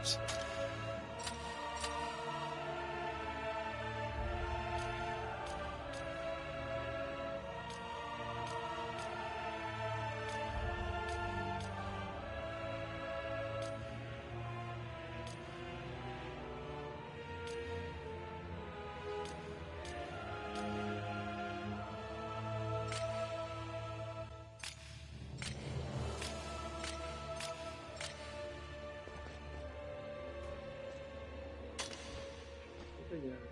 games. Yeah.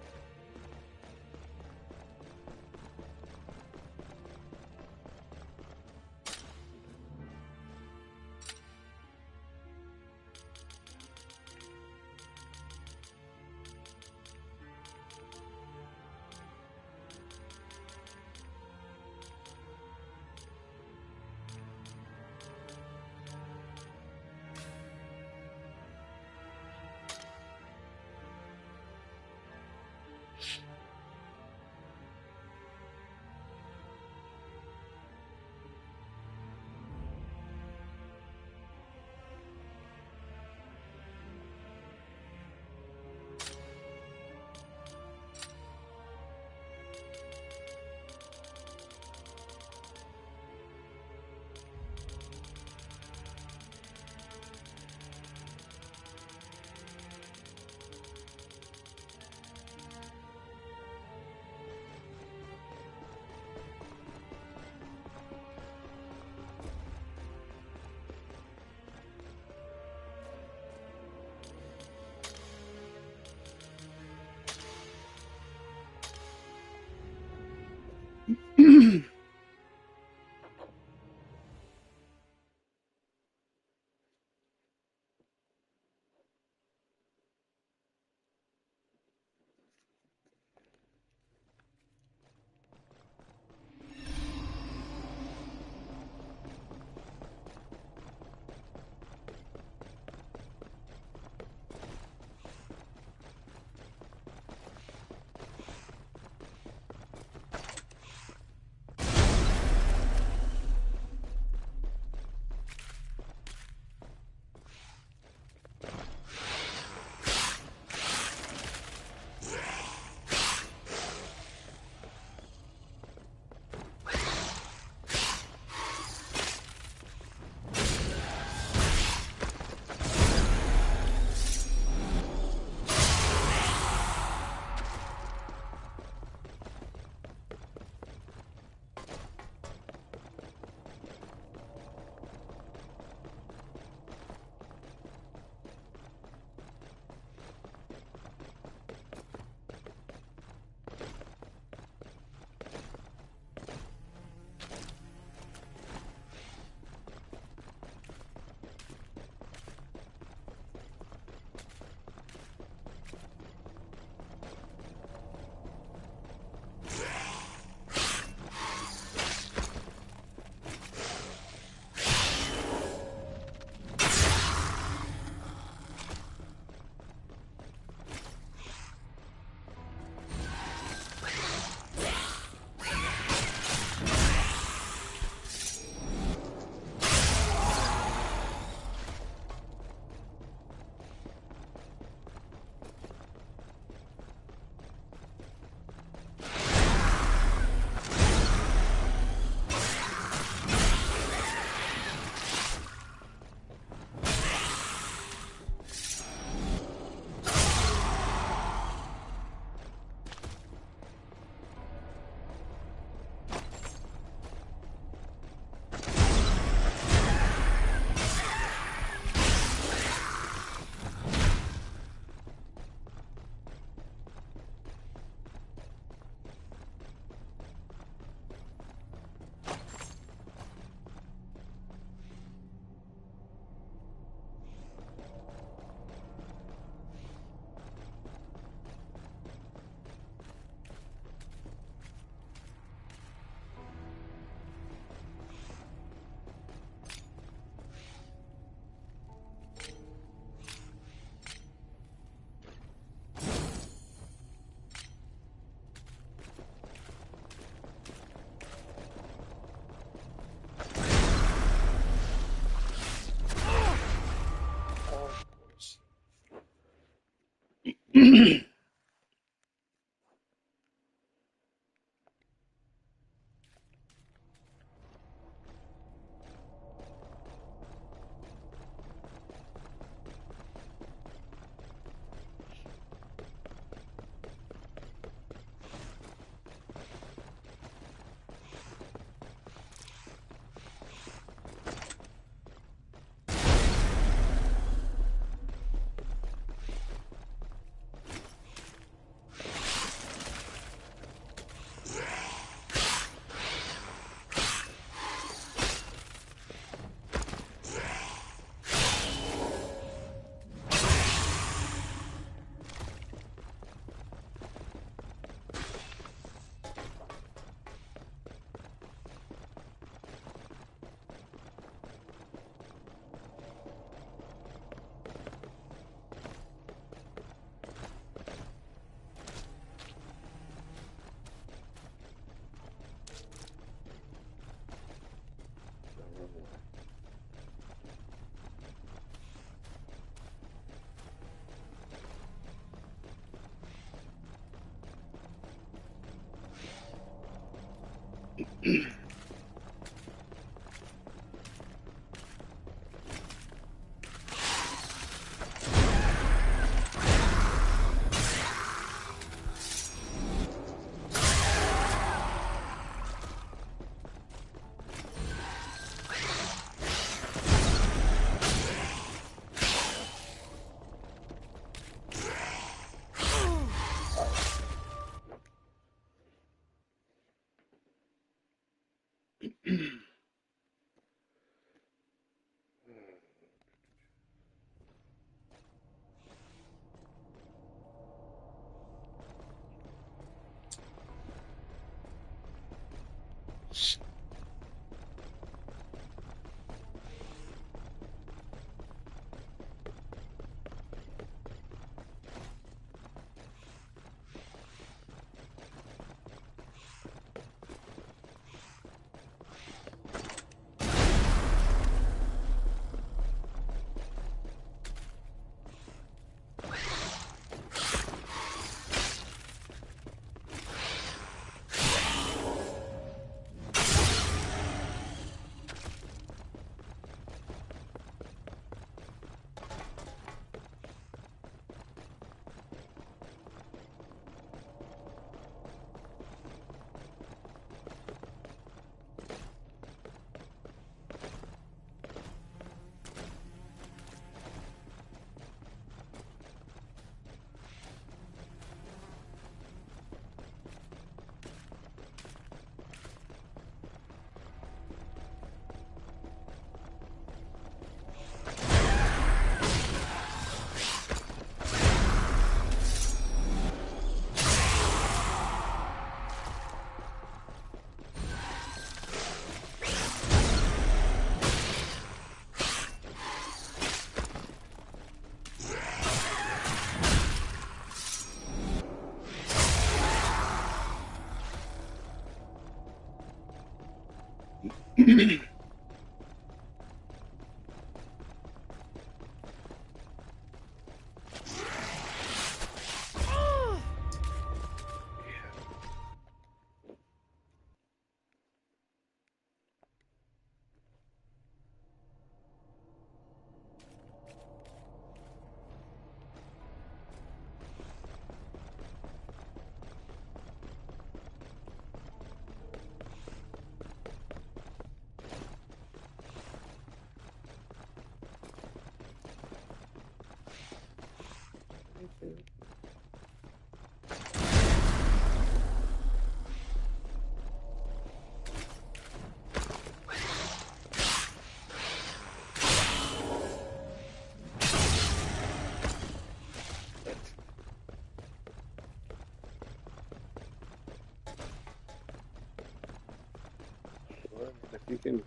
If you can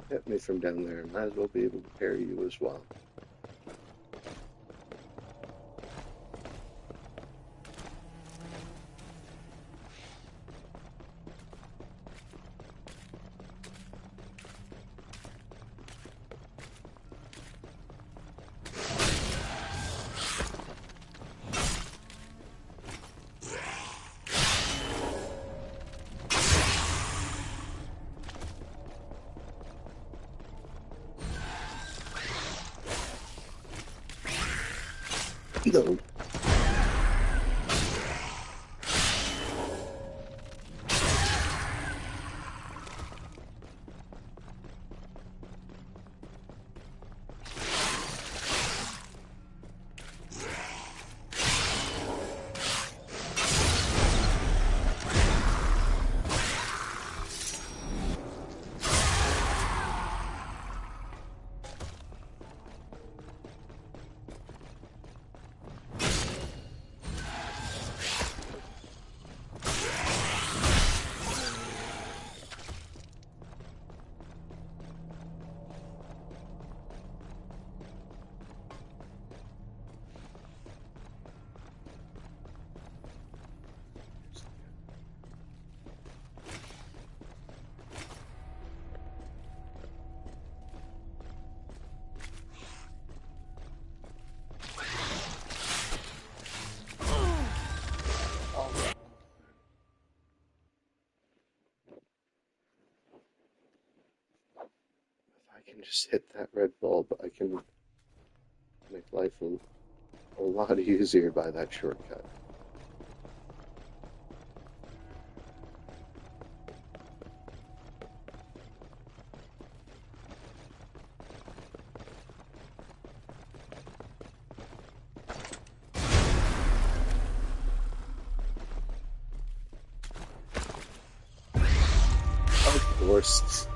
hit me from down there, I might as well be able to parry you as well. No. I can just hit that red bulb, I can make life a lot easier by that shortcut. Of course.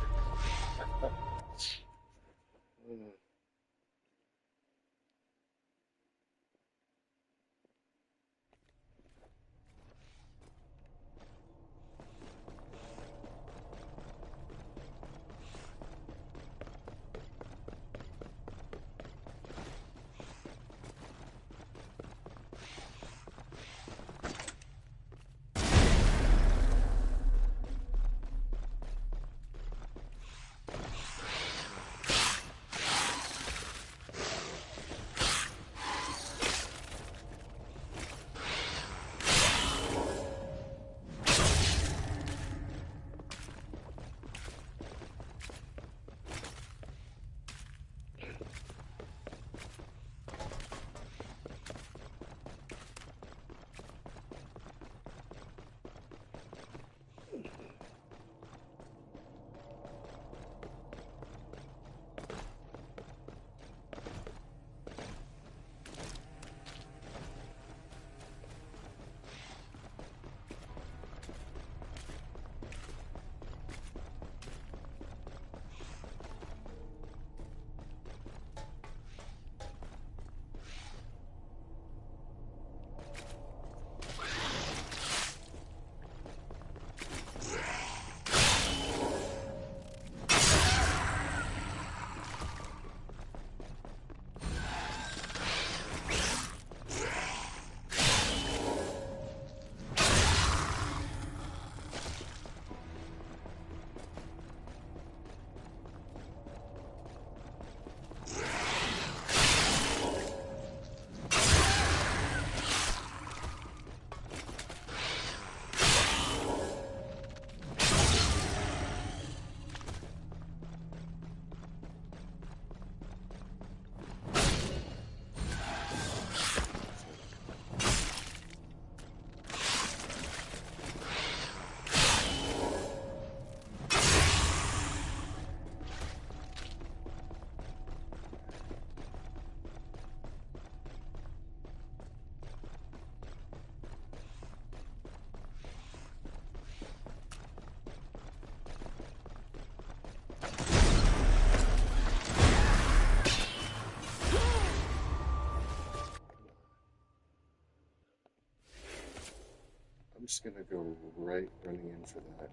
I'm just gonna go right running in for that.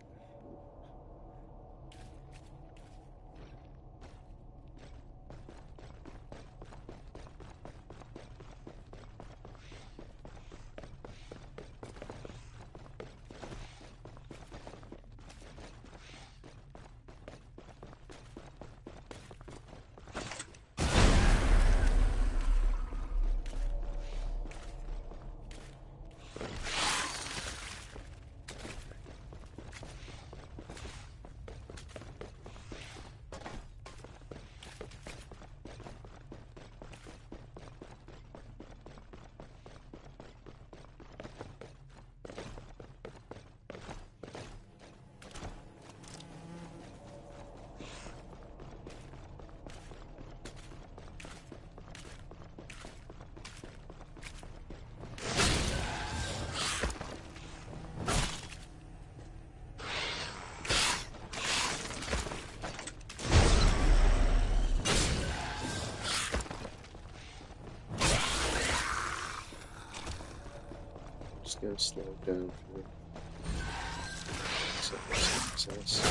gonna slow it down for me. Success.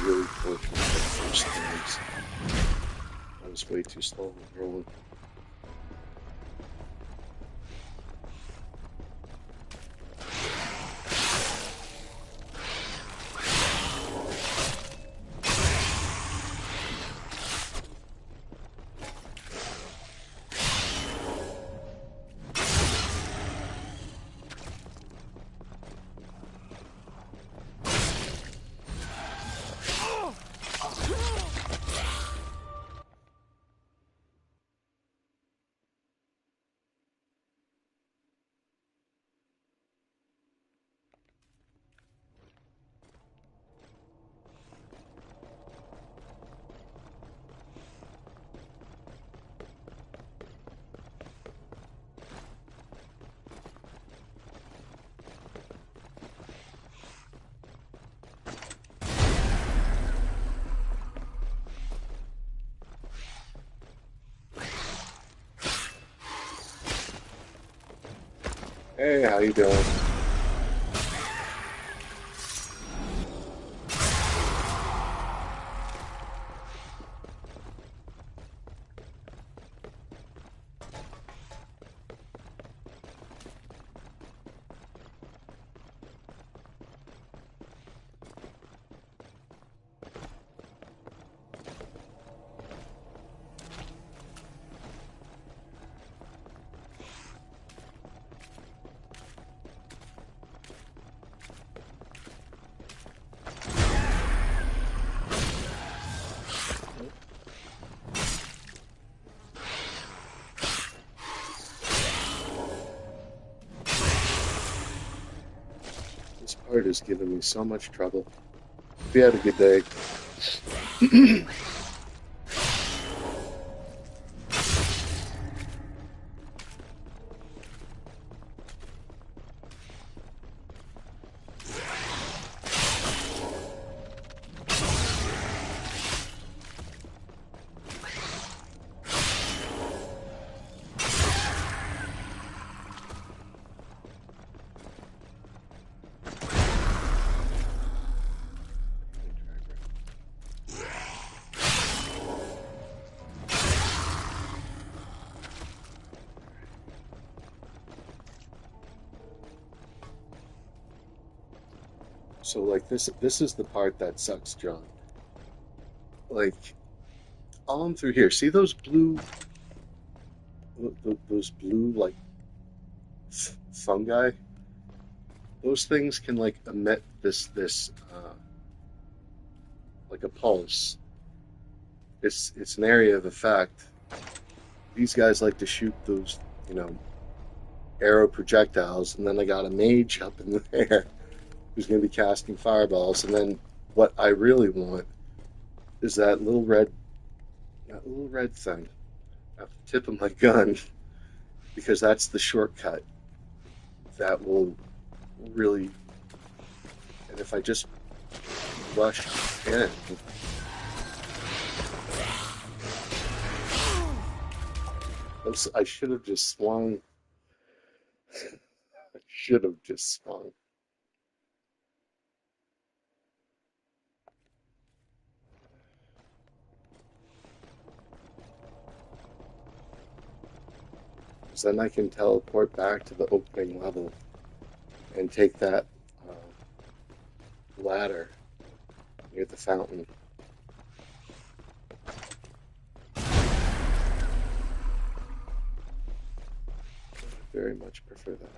Really fortunate that first times. I was way too slow in rolling. Hey, how you doing? This part is giving me so much trouble. Hope you had a good day. So like this is the part that sucks, John. Like on through here, see those blue those blue like fungi? Those things can like emit this like a pulse. It's an area of effect. These guys like to shoot those, you know, arrow projectiles, and then I got a mage up in there who's going to be casting fireballs. And then what I really want is that little red thing at the tip of my gun, because that's the shortcut that will really. And if I just rush in, I should have just swung. I should have just swung. Because then I can teleport back to the opening level and take that ladder near the fountain. I very much prefer that.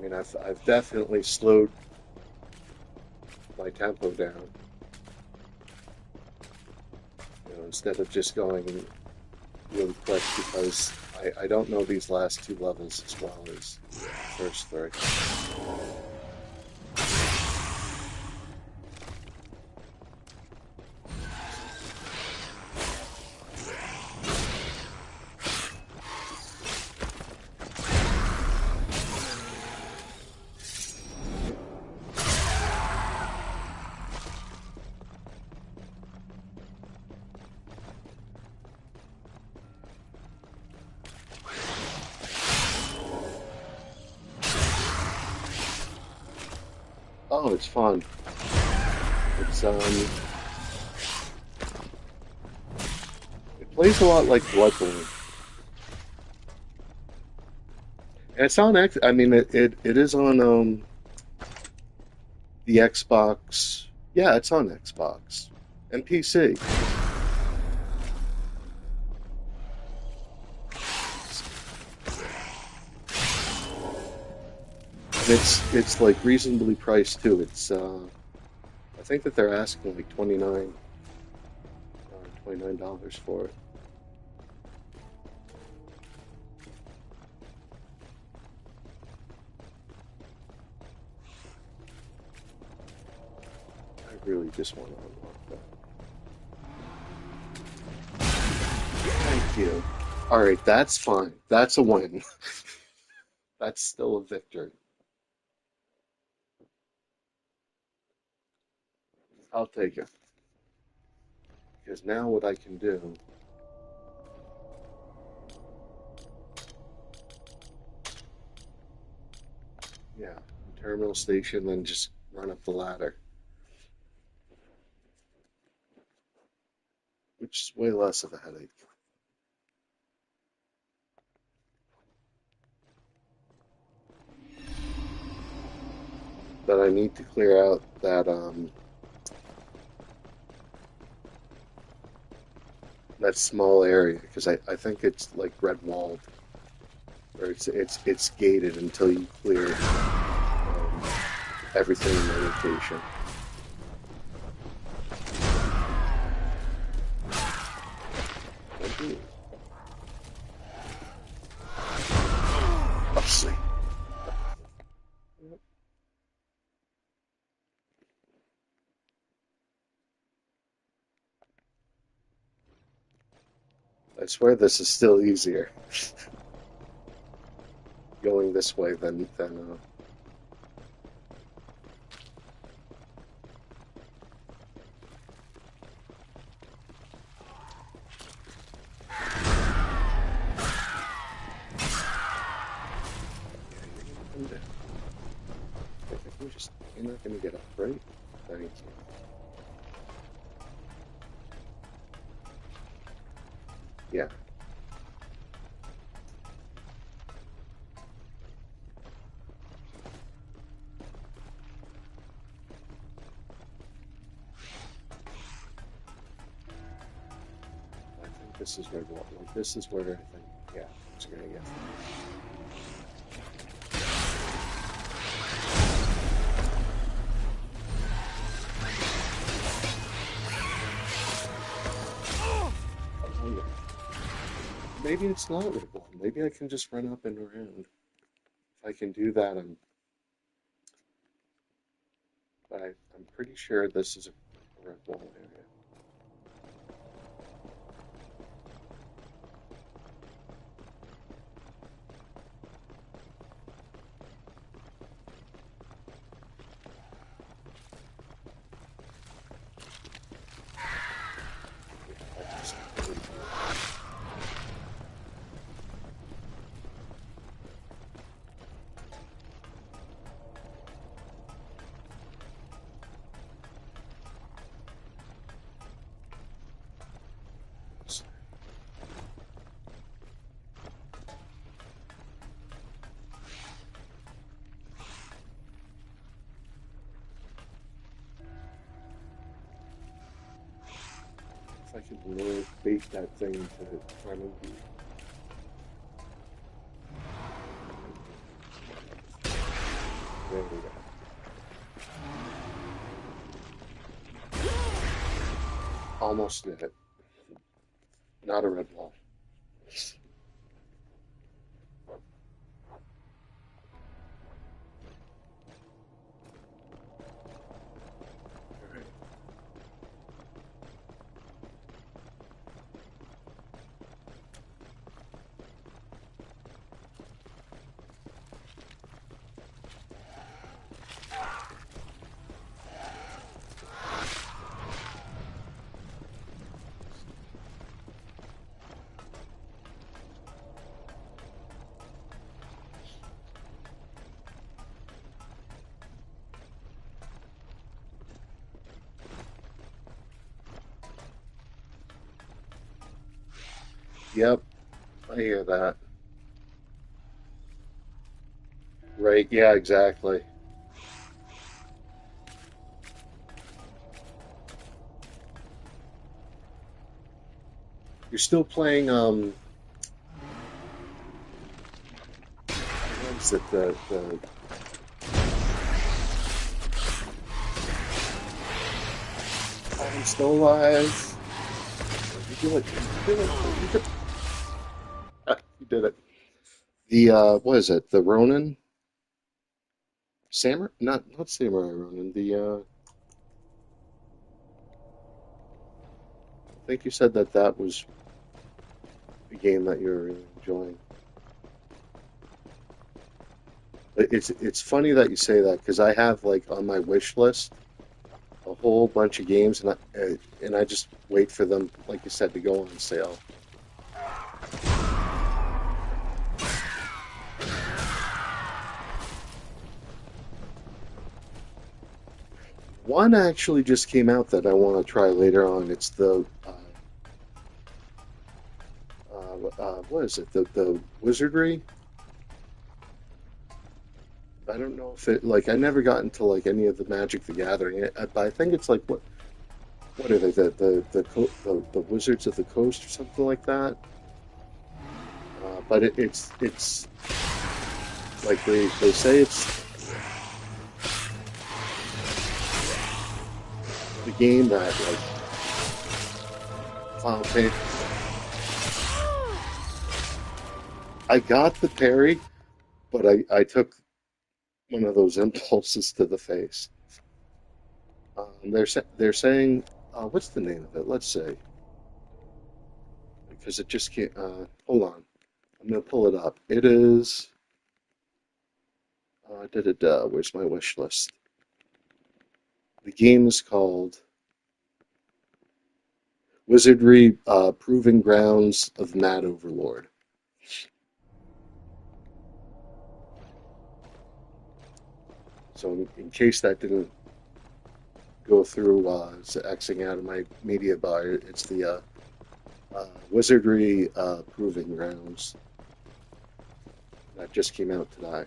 mean, I've definitely slowed my tempo down. You know, instead of just going really quick because I don't know these last two levels as well as the first three. Oh, it's fun. It's it plays a lot like Bloodborne. And it's on X. I mean, it is on the Xbox. Yeah, it's on Xbox and PC. And it's like reasonably priced too. It's I think that they're asking like $29 for it. I really just want to unlock that. Thank you. All right, that's fine. That's a win. That's still a victory. I'll take it. Because now what I can do, yeah, terminal station, then just run up the ladder, which is way less of a headache. But I need to clear out that small area because I think it's like red walled or it's gated until you clear everything in the location. I'll see. I swear this is still easier going this way than you're not gonna get up, right? Thank you. Yeah. I think this is red wall. Like this is where I think, yeah, it's gonna get. Maybe it's not red wall. Maybe I can just run up and around. If I can do that, I'm pretty sure this is a red wall area. If I could lure bait that thing to try to There we go. Almost did it. Not a red ball. Yep, I hear that. Right, yeah, exactly. You're still playing, what is it, the oh, I'm still alive. You do it, you do it, you did, you did it. The, what is it, the Ronin? Samurai? Not Samurai Ronin, I think you said that that was a game that you're really enjoying. It's funny that you say that because I have like on my wish list a whole bunch of games and I just wait for them, like you said, to go on sale. One actually just came out that I want to try later on. It's the what is it? The Wizardry. I don't know if it like I never got into like any of the Magic the Gathering, but I think it's like what are they the Wizards of the Coast or something like that. But it's like they say it's the game that like Final Fantasy. I got the parry, but I took one of those impulses to the face. They're saying what's the name of it? Let's say because it just can't. Hold on, I'm gonna pull it up. It is. Where's my wish list? The game is called Wizardry Proving Grounds of Mad Overlord. So in case that didn't go through, it's Xing out of my media bar. It's the Wizardry Proving Grounds that just came out today.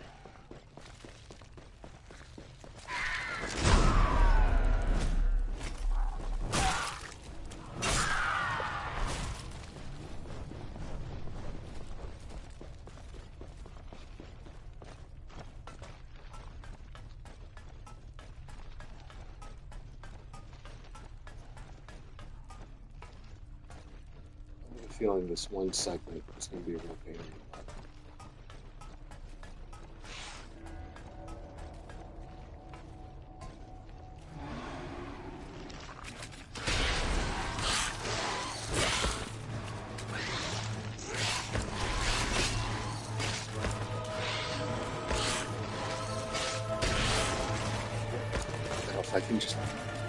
I have a feeling this one segment is going to be a real pain in the butt. Now, if I can just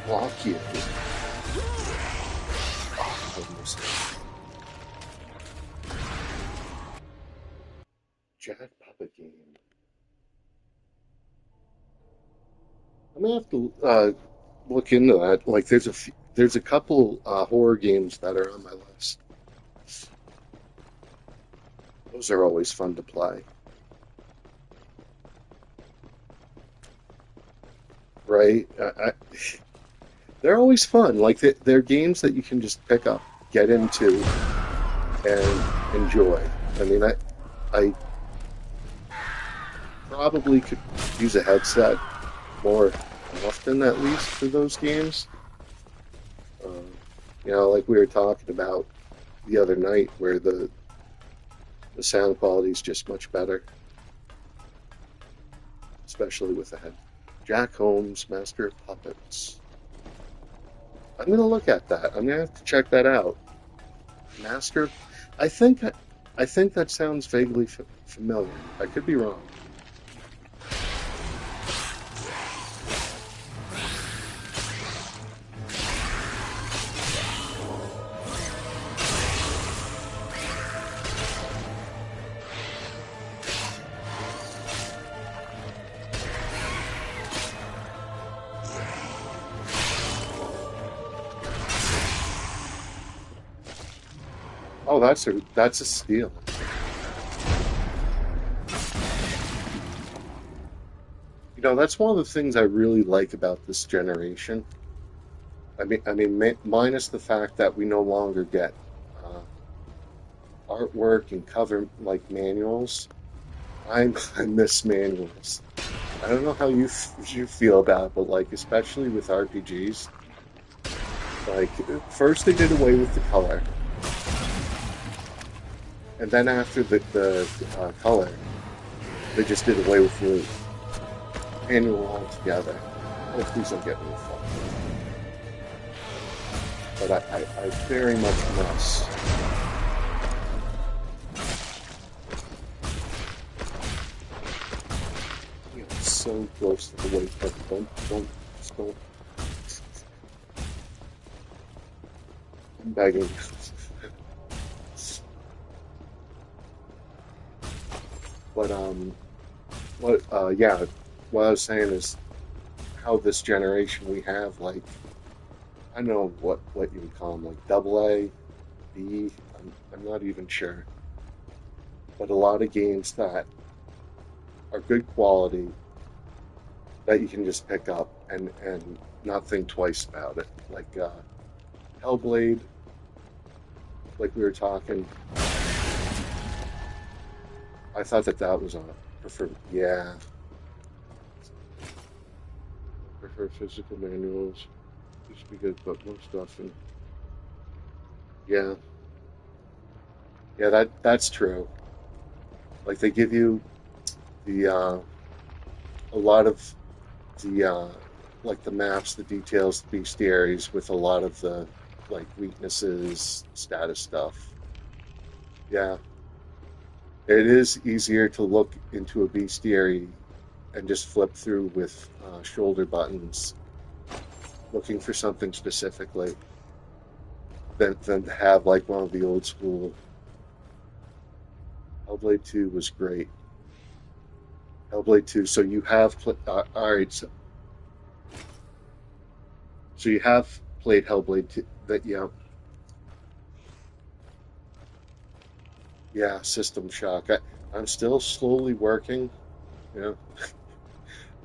block you. Oh, almost. Jack Puppet Game. I'm gonna have to look into that. Like, there's a couple horror games that are on my list. Those are always fun to play, right? They're always fun. Like they're games that you can just pick up, get into, and enjoy. I mean, I probably could use a headset more often, at least for those games. You know, like we were talking about the other night, where the sound quality is just much better, especially with a head. Jack Holmes, Master of Puppets. I'm gonna look at that. I'm gonna have to check that out. Master. I think I think that sounds vaguely familiar. I could be wrong. Oh, that's a steal. You know, that's one of the things I really like about this generation. Minus the fact that we no longer get uh, artwork and cover like manuals. I miss manuals. I don't know how you feel about it, but like especially with RPGs, like first they did away with the color, and then after the color, they just did away with the manual altogether. Oh, please don't get me fucked. But I very much miss. You know, so close to the weight, but just don't. I'm begging. But yeah, what I was saying is how this generation we have like I don't know what you would call them, like double A, B. I'm not even sure, but a lot of games that are good quality that you can just pick up and not think twice about it. Like Hellblade, like we were talking. I thought that was on prefer. Yeah, prefer physical manuals. Used to be good, but most often, yeah, yeah. That's true. Like they give you the a lot of the like the maps, the details, the bestiaries with a lot of the like weaknesses, status stuff. Yeah, it is easier to look into a bestiary and just flip through with shoulder buttons, looking for something specifically, than to have like one of the old school. Hellblade 2 was great. Hellblade 2. So you have all right. So you have played Hellblade 2. That yeah, yeah. System Shock. I'm still slowly working. Yeah,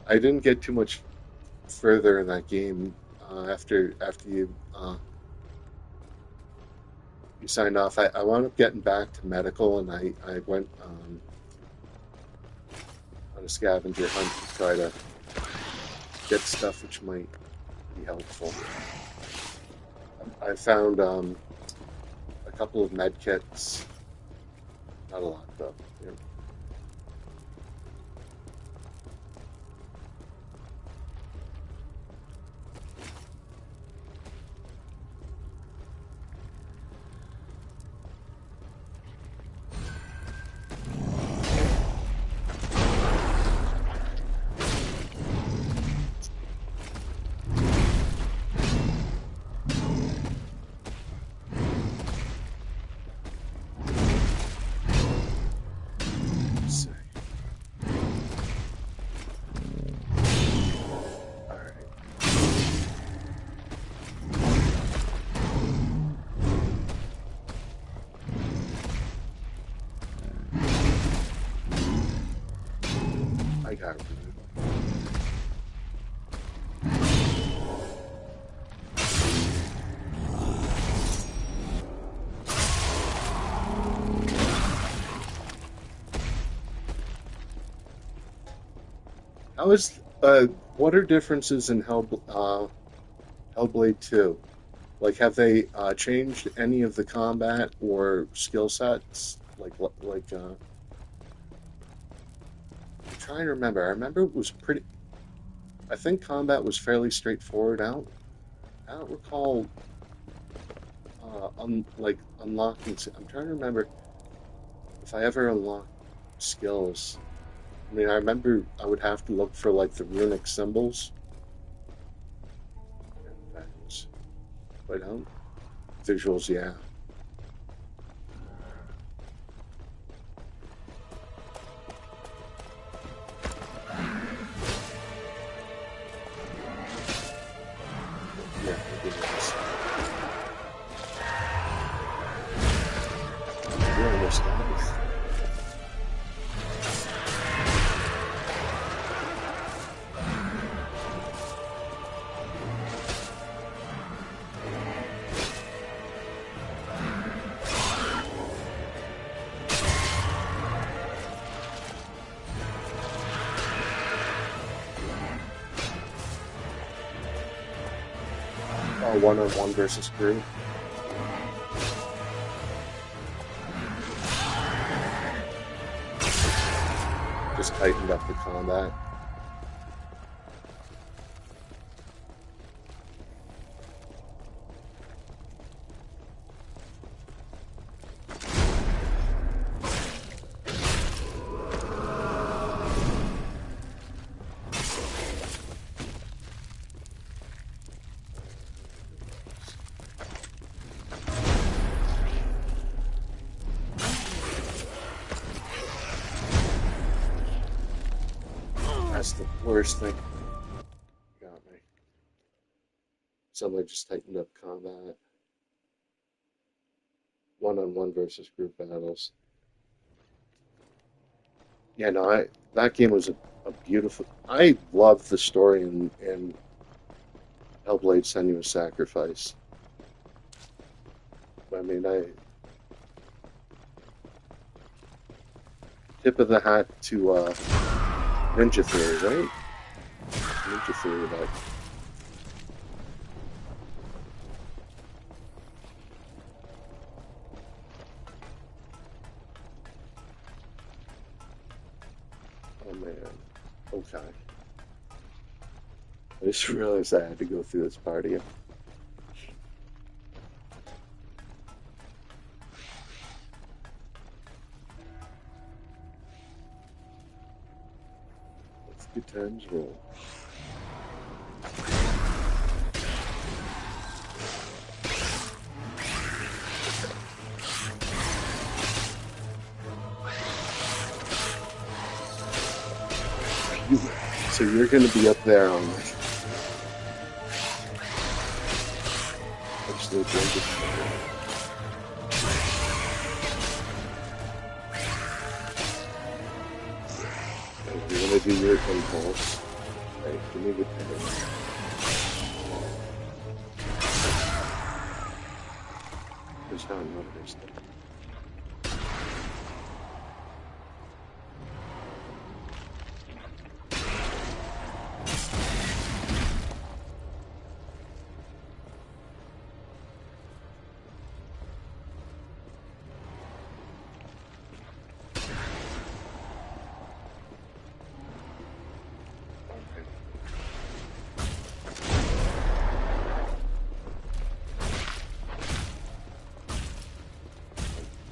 I didn't get too much further in that game after you signed off. I wound up getting back to medical, and I went on a scavenger hunt to try to get stuff which might be helpful. I found a couple of med kits, not a lot though. Yeah. Let's see. All right. I got it. How is what are differences in Hellblade 2? Like, have they changed any of the combat or skill sets? I'm trying to remember. I remember it was pretty. I think combat was fairly straightforward. I don't recall unlocking. I'm trying to remember if I ever unlocked skills. I mean, I remember I would have to look for like the runic symbols and things, but I don't. Visuals, yeah. Yeah, it is. We're almost done. 1-on-1 versus group. Just tightened up the combat. That's the worst thing. Got me. Somebody just tightened up combat. 1-on-1 versus group battles. Yeah, no, that game was a beautiful. I love the story in Hellblade: Senua's Sacrifice. I mean, I tip of the hat to Ninja Theory, right? Ninja Theory, like. Oh man. Okay. I just realized I had to go through this party. Let's good times roll. So you're going to be up there on absolute Ninja Theory. You're going to do your impulse. Right, give me the pen. There's how I'm not understand.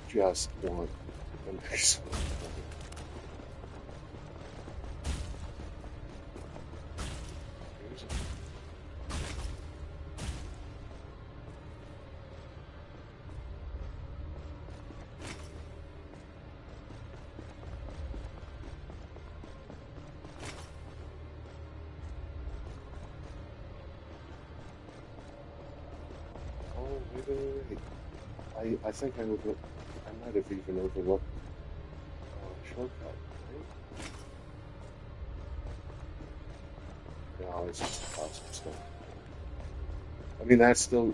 Just want the next one. Oh, wait. I think I might have even overlooked shortcut, right? No, it's just awesome stuff. I mean, that's still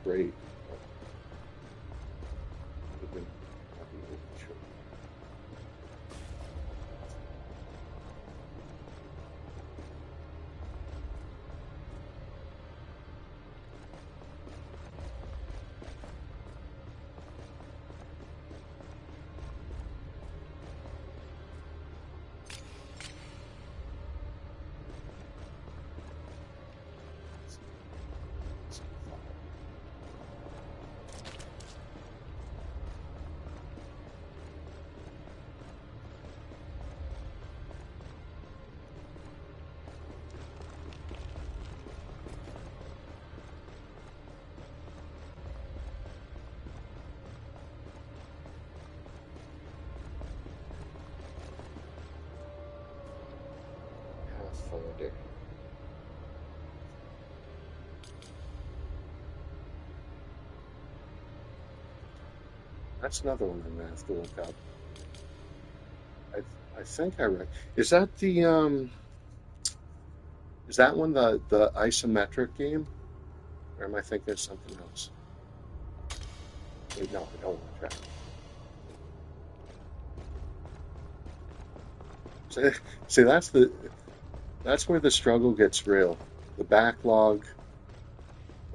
great. But even having a shortcut. folder. That's another one I'm gonna have to look up. I think I read. Is that the is that one the isometric game? Or am I thinking of something else? Wait, no, I don't want to try. See, that's where the struggle gets real. The backlog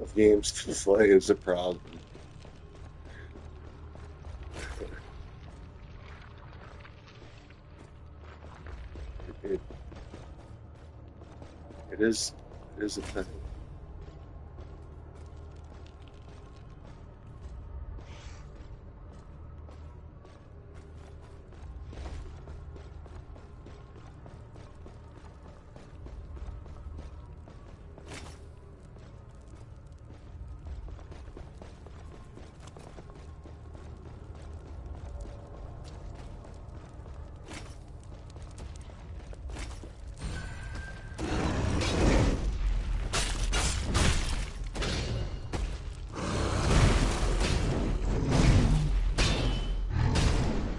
of games to play is a problem. It, it is a thing.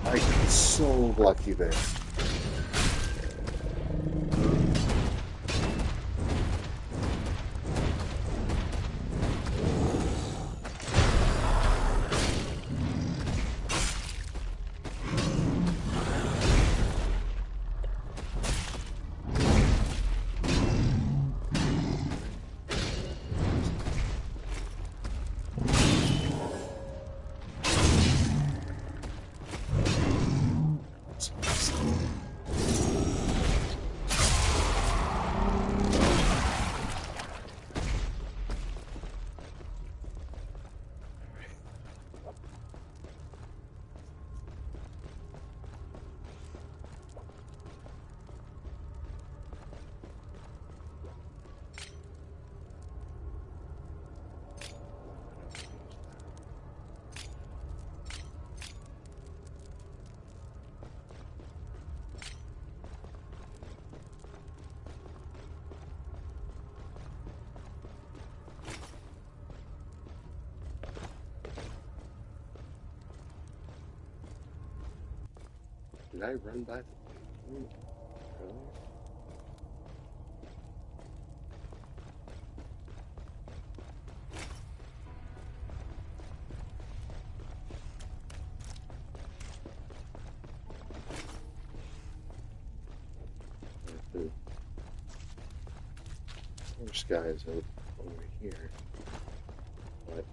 I got so lucky there. Did I run by the earlier? The first guy is over here. But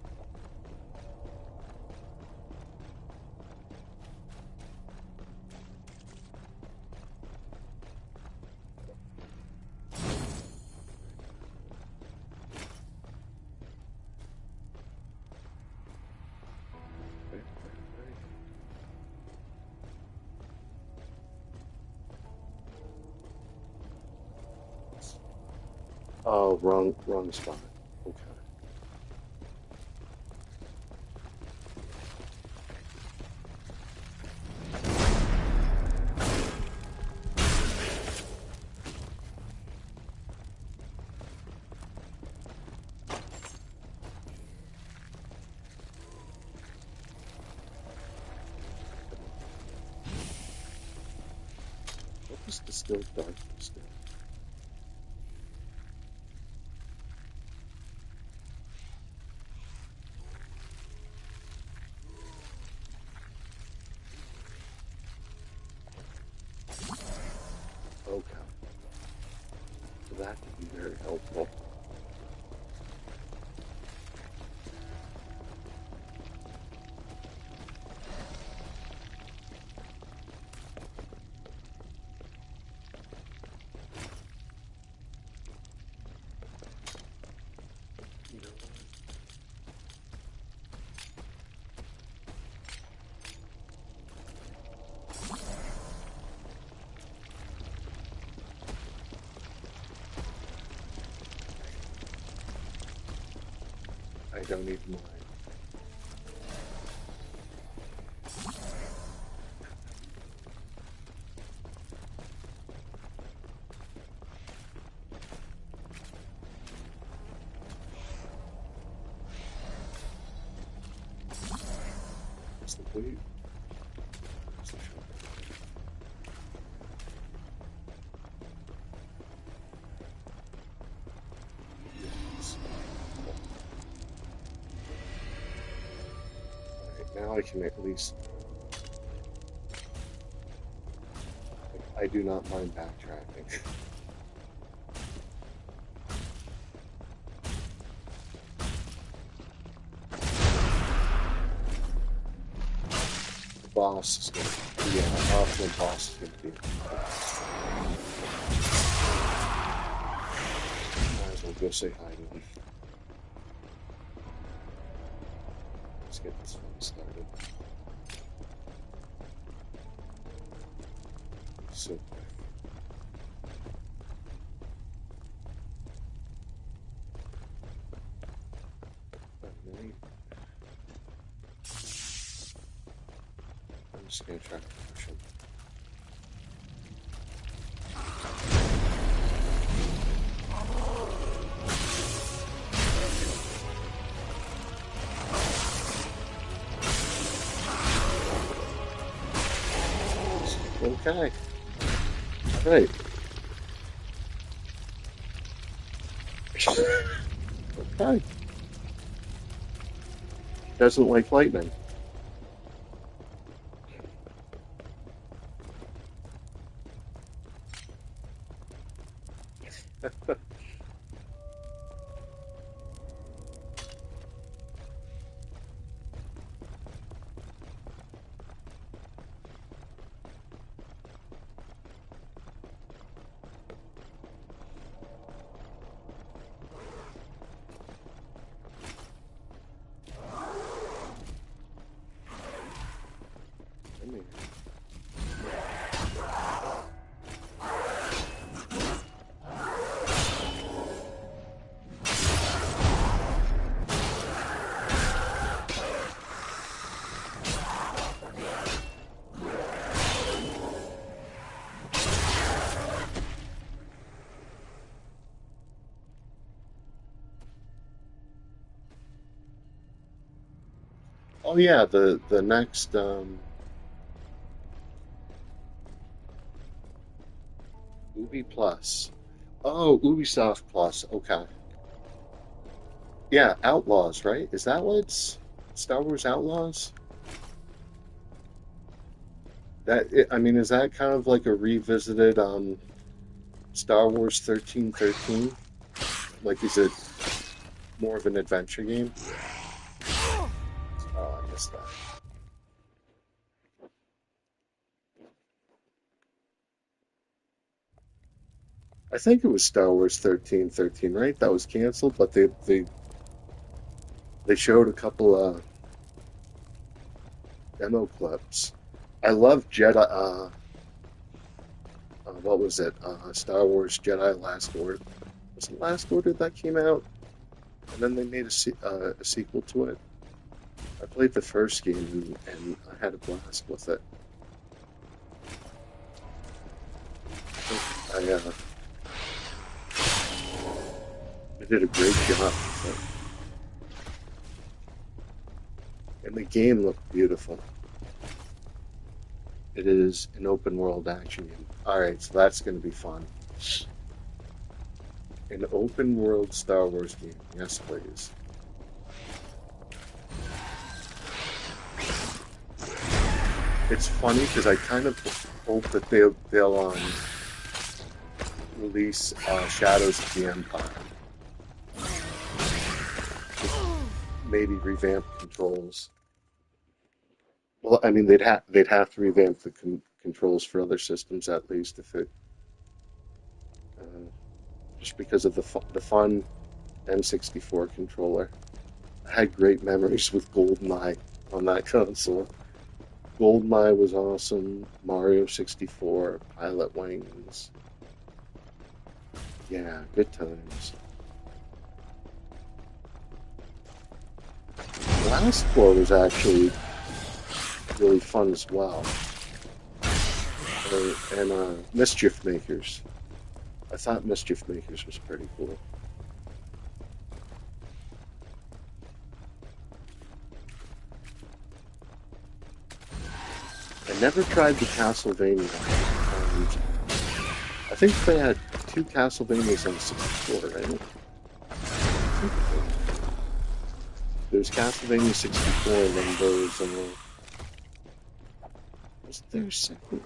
oh, wrong spot. Okay. What was the still darkness there? Okay. So that could be very helpful. You know what? I don't even mind. Wait. Alright, now I can at least... I do not mind backtracking. Boss is going to, yeah, optional boss is going to be. Might as well go say hi to him. Let's get this one started. So quick. I'm just going to try to push him. Okay. All right. Okay. Doesn't like lightning. Oh yeah, the next Ubi Plus. Oh, Ubisoft Plus. Okay. Yeah, Outlaws, right? Is that what it's Star Wars Outlaws? I mean, is that kind of like a revisited Star Wars 1313? Like, is it more of an adventure game? Oh, I missed that. I think it was Star Wars 1313, right? That was canceled, but they showed a couple of demo clips. I love Jedi. What was it? Star Wars Jedi Last Order. Was it Last Order that came out, and then they made a sequel to it? I played the first game and I had a blast with it. I did a great job with it. And the game looked beautiful. It is an open world action game. Alright, so that's going to be fun. An open world Star Wars game. Yes, please. It's funny because I kind of hope that they'll release Shadows of the Empire. Maybe revamp controls. Well, I mean, they'd have to revamp the controls for other systems at least if it just because of the fun N64 controller. I had great memories with GoldenEye on that console. GoldenEye was awesome. Mario 64, Pilot Wings. Yeah, good times. Last Four was actually really fun as well. And Mischief Makers. I thought Mischief Makers was pretty cool. never tried the Castlevania. And I think they had two Castlevanias on 64, right? There's Castlevania 64, and then those, and was there a second?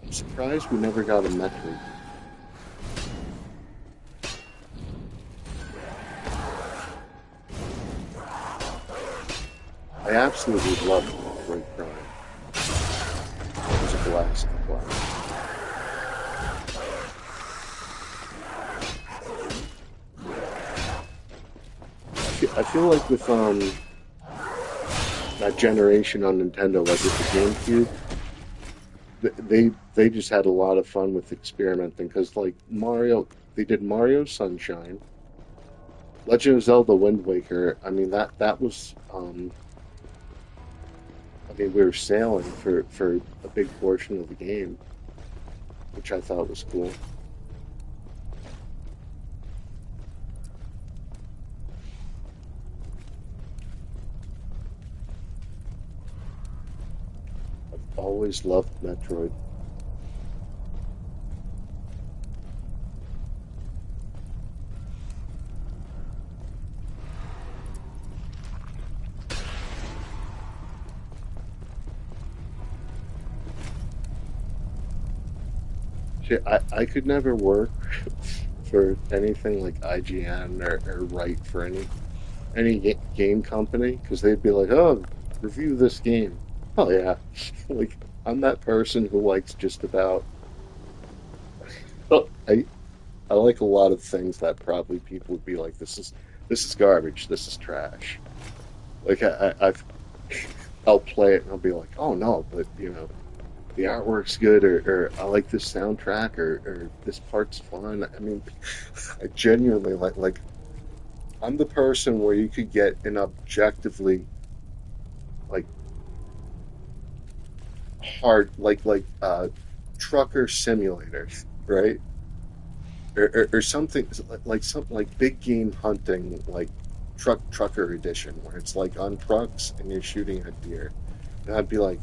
I'm surprised we never got a Metroid. I absolutely loved Metroid Prime. It was a blast to play. I feel like with that generation on Nintendo, like with the GameCube, they just had a lot of fun with experimenting because like Mario, they did Mario Sunshine, Legend of Zelda Wind Waker. I mean that was I mean we were sailing for a big portion of the game, which I thought was cool. I've always loved Metroid. Shit, I could never work for anything like IGN or write for any game company because they'd be like, "Oh, review this game." Oh yeah, like I'm that person who likes just about. Oh, I like a lot of things that probably people would be like, this is garbage. This is trash." Like I'll play it and I'll be like, "Oh no," but the artwork's good or I like this soundtrack or this part's fun. I mean, I genuinely like I'm the person where you could get an objectively like hard like trucker simulators, right? Or something like something like big game hunting like trucker edition where it's like on trucks and you're shooting at deer. And I'd be like,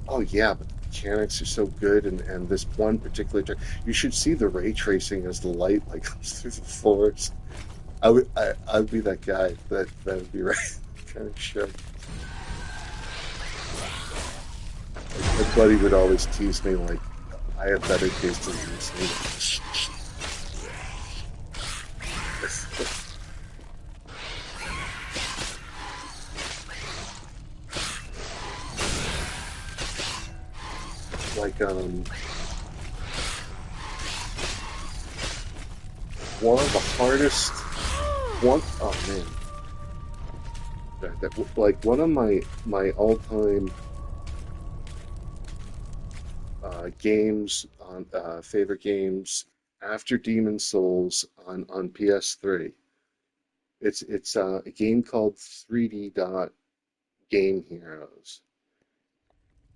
oh yeah, but the mechanics are so good and this one particular truck you should see the ray tracing as the light like comes through the forest. I'd be that guy that would be right kind of sure. Like, my buddy would always tease me like I have better taste than you see. Like one of the hardest one oh man like one of my all-time games on favorite games after Demon Souls on PS3. It's a game called 3D Dot Game Heroes,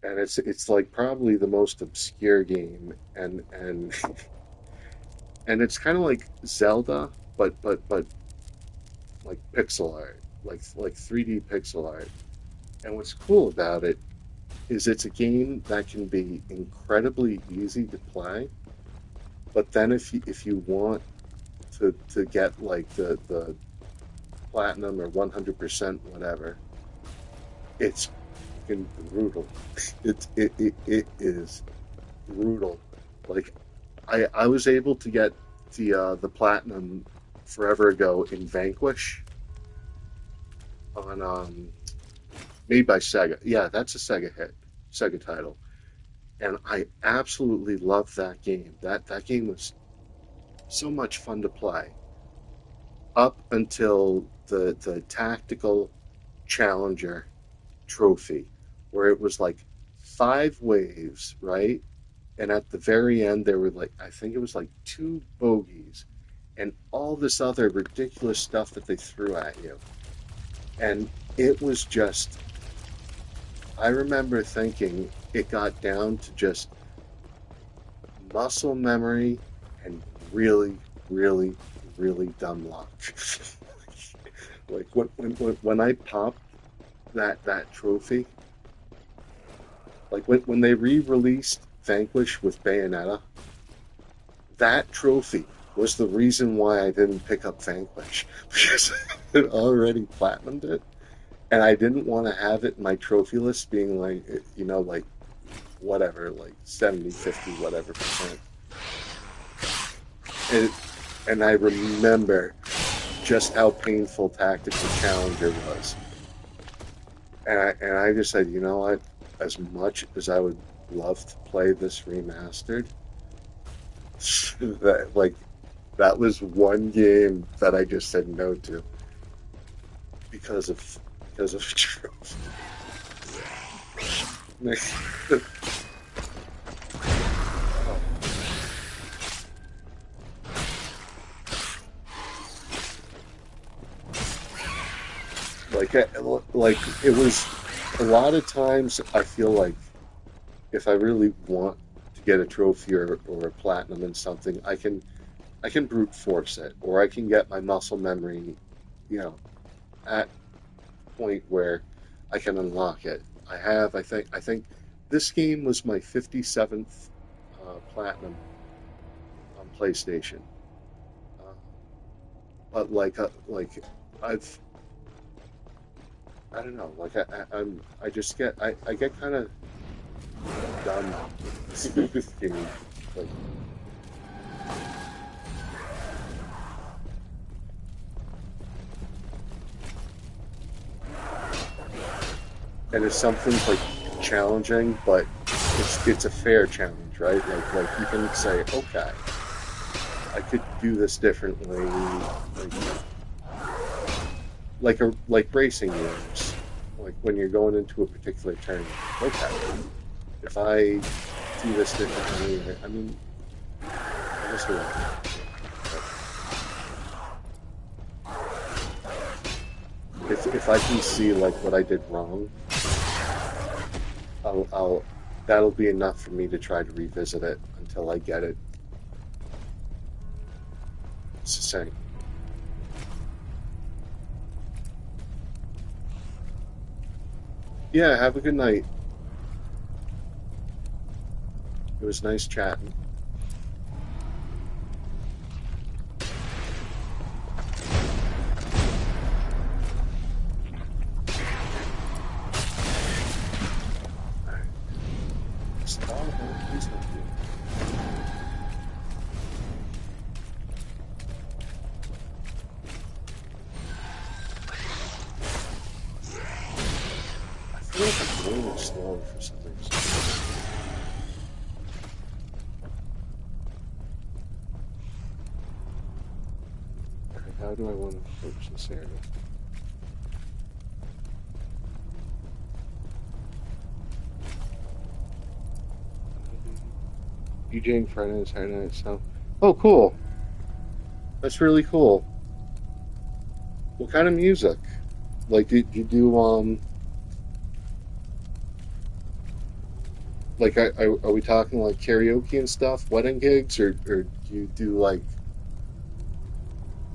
and it's like probably the most obscure game, and and it's kind of like Zelda, but like pixel art, like 3D pixel art. And what's cool about it is it's a game that can be incredibly easy to play, but then if you want to get like the platinum or 100% whatever, it's fucking brutal. It is brutal. Like I was able to get the platinum forever ago in Vanquish on made by Sega. Yeah, that's a Sega hit, Sega title, and I absolutely loved that game. That game was so much fun to play up until the tactical challenger trophy, where it was like five waves, right? And at the very end, there were like, I think it was like two bogeys and all this other ridiculous stuff that they threw at you. And it was just, I remember thinking it got down to just muscle memory and really, really, really dumb luck. Like when I popped that trophy, Like when they re-released Vanquish with Bayonetta, that trophy was the reason why I didn't pick up Vanquish because I had already platinumed it, and I didn't want to have it in my trophy list being like, like whatever, like 70, 50, whatever percent. And, and I remember just how painful Tactical Challenger was. And I just said, you know what? As much as I would love to play this remastered, that was one game that I just said no to because of trophy. like like it was a lot of times I feel like if I really want to get a trophy or a platinum in something, I can brute force it, or I can get my muscle memory, you know, at the point where I can unlock it. I think this game was my 57th platinum on PlayStation. Uh, but like I've I don't know, like I just I get kind of done with games. Like and if something's like challenging, but it's a fair challenge, right? Like you can say, okay, I could do this differently, like racing games, like when you're going into a particular tournament. Okay, if I do this differently, I mean, I guess we're if I can see like what I did wrong, I'll that'll be enough for me to try to revisit it until I get it. It's the same. Yeah, have a good night. It was nice chatting. All right. Stop. Please don't do it. I feel like I'm going slow for some reason. All right, how do I want to approach this area? DJing Friday, Saturday night, so. Oh, cool. That's really cool. What kind of music? Like, did you do like, are we talking like karaoke and stuff, wedding gigs, or do you do like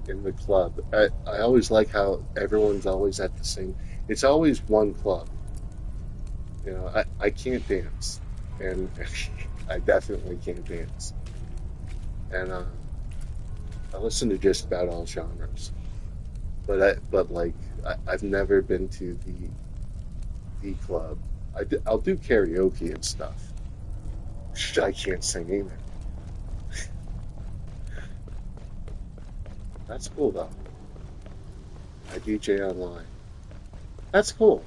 in the club? I always like how everyone's always at the same. It's always one club. I can't dance, and I definitely can't dance. And I listen to just about all genres, but like I've never been to the club. I'll do karaoke and stuff. I can't sing either. That's cool though. I DJ online. That's cool.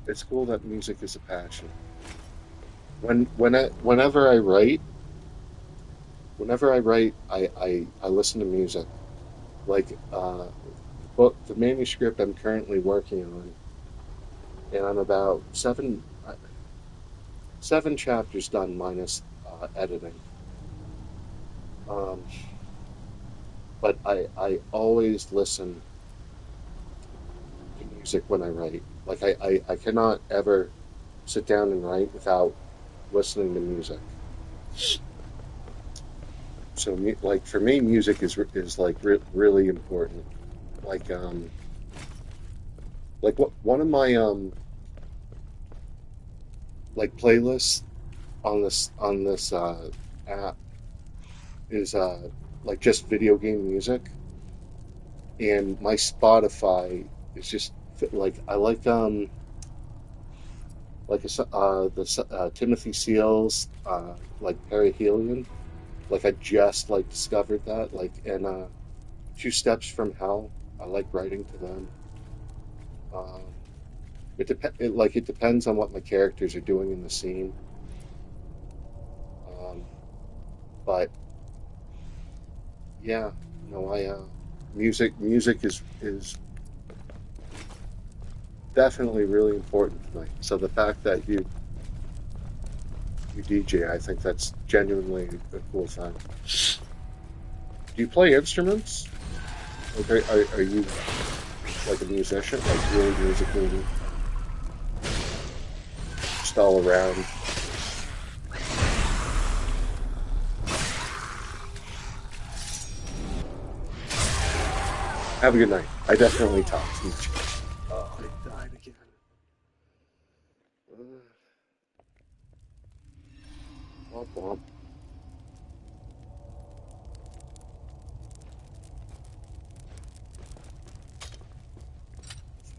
It's cool that music is a passion. Whenever I write, I listen to music. Like book the manuscript I'm currently working on, and I'm about seven chapters done minus editing. Um, but I always listen to music when I write. Like I cannot ever sit down and write without listening to music. So like for me, music is like really important. Like Like what one of my like playlists on this app is like just video game music, and my Spotify is just like I like Timothy Seals like Perihelion. Like I just like discovered that and Two Steps from Hell. I like writing to them. Um, it depends on what my characters are doing in the scene. Um, but yeah, no, I music is definitely really important to me. So the fact that you DJ, I think that's genuinely a cool thing. Do you play instruments? Like, are you like a musician, like really musically just all around? Have a good night. I definitely talk too much. Oh, I died again. Womp womp.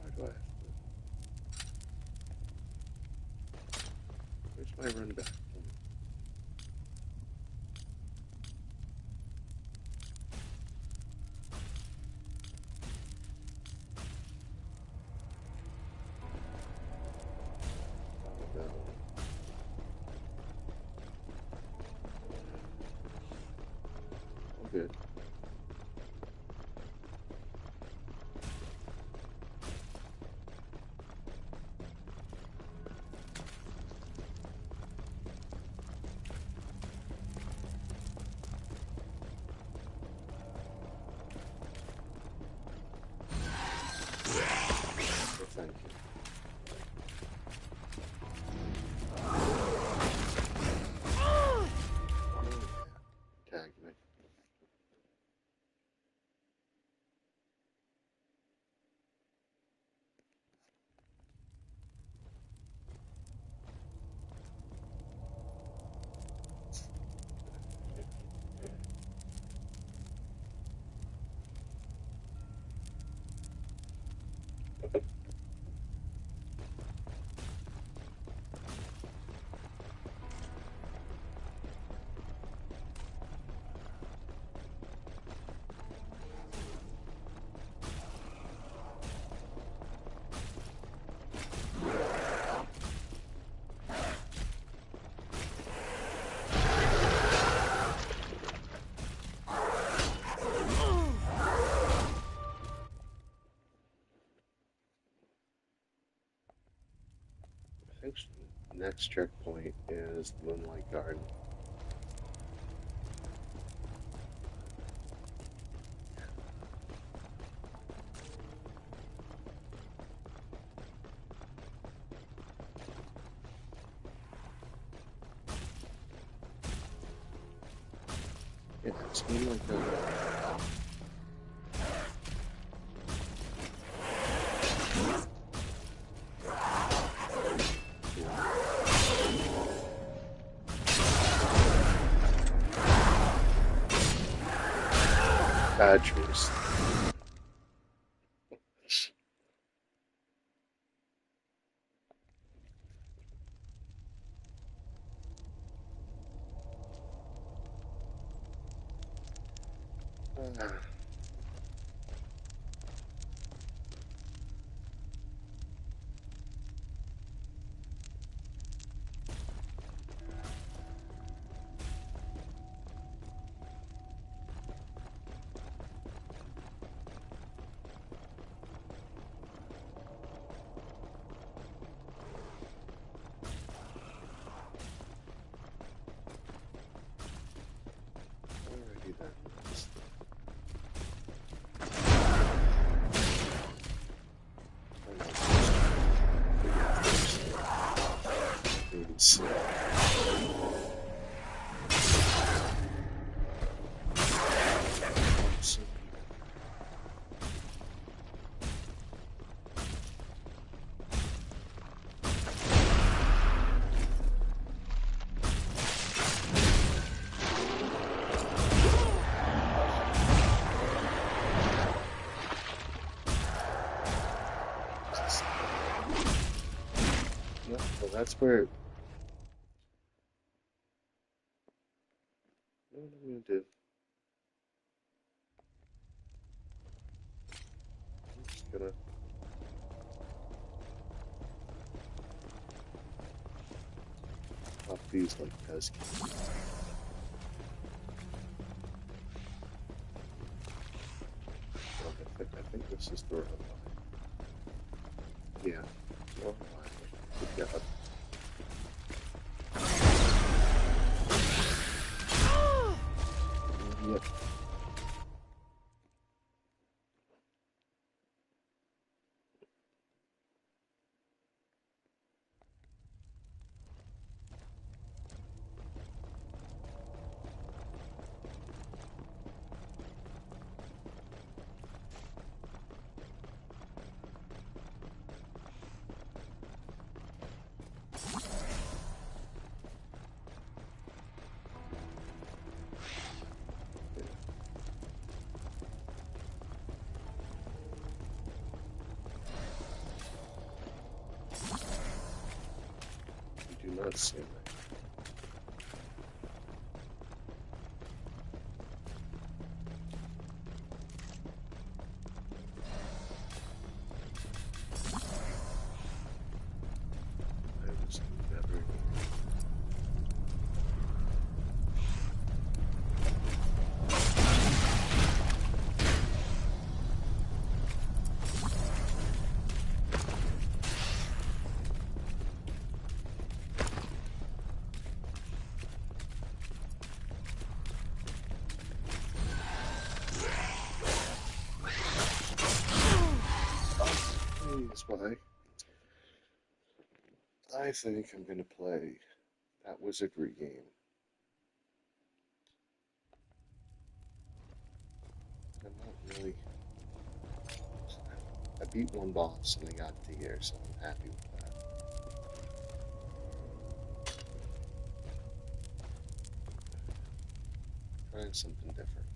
How do I? Where's my run back? Oh, no. I'm good. Well, thank you. Oh, yeah. Tag me. I think next checkpoint is Moonlight Garden. Yeah, it's Moonlight Garden. Bad choice. Uh, alrighty then. That's where. What am I gonna do? I'm just gonna. Pop these like pesky. I think this is the wrong line. Yeah, wrong line. Good God. Yep. You do not see me. I was never. That's why I think I'm gonna play that wizardry game. I'm not really. I beat one boss and I got to here, so I'm happy with that. Trying something different.